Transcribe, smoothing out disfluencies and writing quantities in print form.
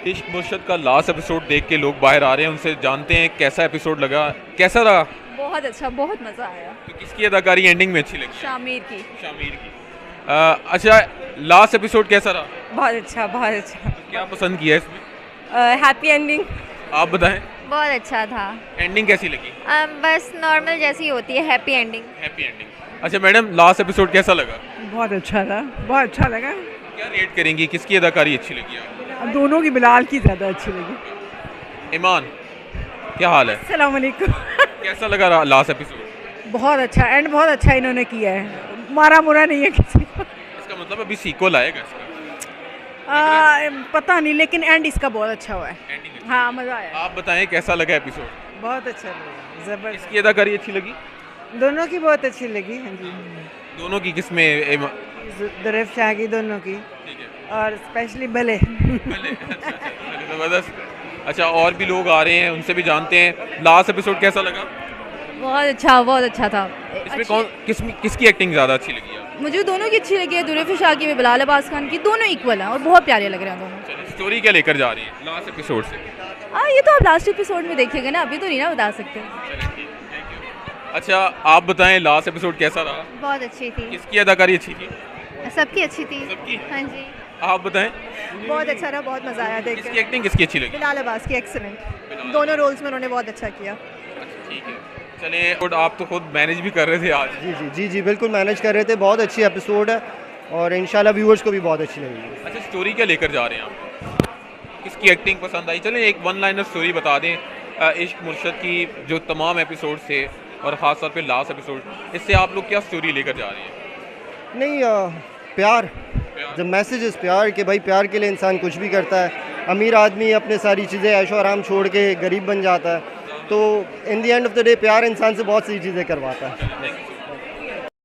इश्क मुर्शद का last episode देख के लोग बाहर आ रहे हैं, उनसे जानते हैं कैसा एपिसोड लगा, कैसा रहा? बहुत अच्छा, बहुत मज़ा आया। तो किसकी अदाकारी एंडिंग में अच्छी लगी? शामिर की। शामिर की। अच्छा, लास्ट एपिसोड कैसा रहा? बहुत अच्छा, बहुत अच्छा। क्या पसंद किया इसमें? Happy ending. आप बताएं, बहुत अच्छा था। एंडिंग कैसी लगी? बस नॉर्मल जैसी होती है, हैप्पी एंडिंग। Happy ending. अच्छा मैडम, लास्ट एपिसोड कैसा लगा? बहुत अच्छा था, बहुत अच्छा लगा। क्या रेट करेंगी, किसकी अदाकारी अच्छी लगी आपको? दोनों की, बिलाल की ज़्यादा अच्छी लगी। ईमान, क्या हाल है? अस्सलाम वालेकुम। कैसा लगा लास्ट एपिसोड? बहुत अच्छा, एंड बहुत अच्छा इन्होंने किया है, मारा मुरा नहीं है किसी को। इसका मतलब अभी सीक्वल आएगा इसका? पता नहीं, लेकिन एंड इसका बहुत अच्छा हुआ है। एंडिंग अच्छी। हाँ, मज़ा आया। आप बताएं कैसा लगा एपिसोड? बहुत अच्छा लगा, ज़बरदस्त। किसकी अदाकारी अच्छी लगी? दोनों की बहुत अच्छी लगी। हाँ जी, दोनों की, किसमें? दुरैफ शाह की, दोनों की, ठीक है। और स्पेशली भले। ज़बरदस्त। अच्छा, और भी लोग आ रहे हैं, उनसे भी जानते हैं लास्ट एपिसोड कैसा लगा? बहुत अच्छा था। इसमें कौन किसकी एक्टिंग ज़्यादा अच्छी लगी आपको? मुझे दोनों की अच्छी लगी है, दुरैफ शाह की भी, बिलाल अब्बास खान की, दोनों इक्वल हैं और बहुत प्यारे लग रहे हैं दोनों। चलिए, स्टोरी क्या लेकर जा रही है लास्ट एपिसोड से? हाँ, ये तो आप लास्ट एपिसोड में देखिएगा ना, अभी तो नहीं ना बता सकते। चलिए, ठीक है, थैंक यू। अच्छा, आप बताएं लास्ट एपिसोड कैसा रहा? बहुत अच्छी थी, किसकी अदाकारी अच्छी थी? सबकी अच्छी थी। सबकी? हाँ जी। आप बताएं, बहुत अच्छा रहा, बहुत मज़ा आया देख किसकी एक्टिंग किसकी अच्छी लगी? बिलाल अब्बास की एक्सीलेंट, दोनों रोल्स में उन्होंने बहुत अच्छा किया। अच्छा, ठीक है। चलिए, और आप तो खुद मैनेज भी कर रहे थे आज। जी बिल्कुल मैनेज कर रहे थे। बहुत अच्छी एपिसोड है और इंशाल्लाह व्यूअर्स को भी बहुत अच्छी लगेगी। अच्छा, स्टोरी क्या लेकर जा रहे हैं आप? किसकी एक्टिंग पसंद आई? चलें एक वन लाइनर स्टोरी बता दें इश्क मुर्शद की, जो तमाम एपिसोड थे और ख़ास तौर पे लास्ट एपिसोड, इससे आप लोग क्या स्टोरी लेकर जा रहे हैं? नहीं, प्यार, जब मैसेज इस प्यार के, भाई प्यार के लिए इंसान कुछ भी करता है। अमीर आदमी अपने सारी चीज़ें ऐशो आराम छोड़ के गरीब बन जाता है, तो in the end of the day प्यार इंसान से बहुत सी चीज़ें करवाता है। Thank you.